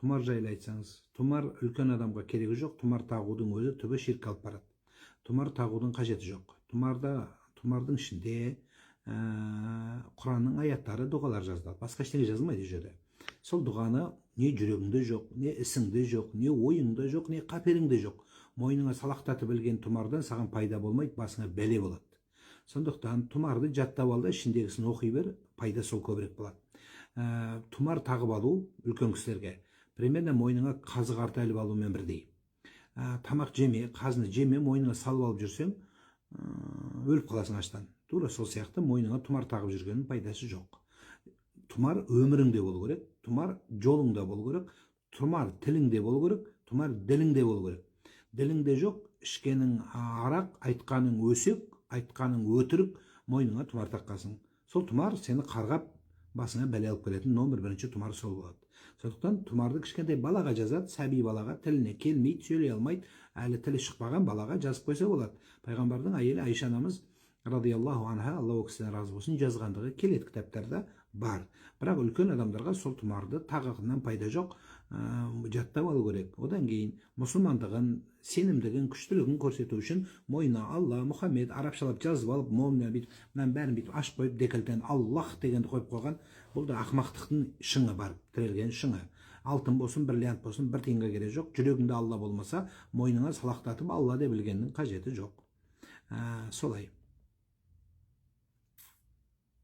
Тумар жайлы айтсаңыз, тумар үлкен адамға керегі жоқ, тумар тағудың өзі түбі ширк алып барады. Тумар тағудың қажеті жоқ. Тумардың ішінде Құранның аяттары, дұғалар жазылады. Басқа ештеңе жазылмайды жерде. Сол дұғаны не жүрегіңде жоқ, не ісіңде жоқ, не ойыңда жоқ, не қаперіңде жоқ. Мойныңа салақтатып білген тумардан саған пайда болмайды, басыңа бәле болады. Сондықтан тумарды жаттап ал да ішіндегісін оқи бер, пайда сол көбірек болады. Тумар тағып алу үлкен кісілерге примерно мойныңа қазы қарта іліп алумен бірдей. Тамақ жеме, қазыны жеме, мойныңа салып алып жүрсең, өліп қаласың аштан. Тура сол сияқты мойныңа тумар тағып жүргеннің пайдасы жоқ. Тумар өміріңде болу керек, тумар жолыңда болу керек, тумар тіліңде болу керек, тумар діліңде болу керек. Діліңде жоқ, ішкенің арақ, айтқаның өсек, айтқаның өтірік, мойныңа тумар таққансың. Сол тумар сені қарғап, басыңа бәле алып келетін номер бірінші тумар сол болады. Сондықтан тумарды кішкентай балаға жазады, сәби балаға, тіліне келмейді, сөйлей алмайды, әлі тілі шықпаған балаға жазып қойса болады. Пайғамбардың әйелі Айша анамыз радиаллаху анха, Алла ол кісіден разы болсын, жазғандығы келеді кітаптарда бар. Бірақ үлкен адамдарға сол тумарды тағығынан пайда жоқ, жаттап алу керек. Одан кейін мұсылмандығын, сенімдігін, күштілігін көрсету үшін мойнына Алла, Мұхаммед арабшалап жазып алып, момын бүйтіп, мынаны бәрін бүйтіп ашып қойып, декілден Аллах дегенді қойып қойған, бұл да ақымақтықтың шыңы бар, тірелген шыңы. Алтын болсын, бриллиант болсын, бір тиынға керегі жоқ. Жүрегіңде Алла болмаса, мойныңа салақтатып Алла деп білгеннің қажеті жоқ. Солай.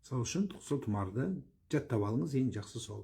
Сол үшін сол тұмарды жаттап алыңыз, ең жақсы сол.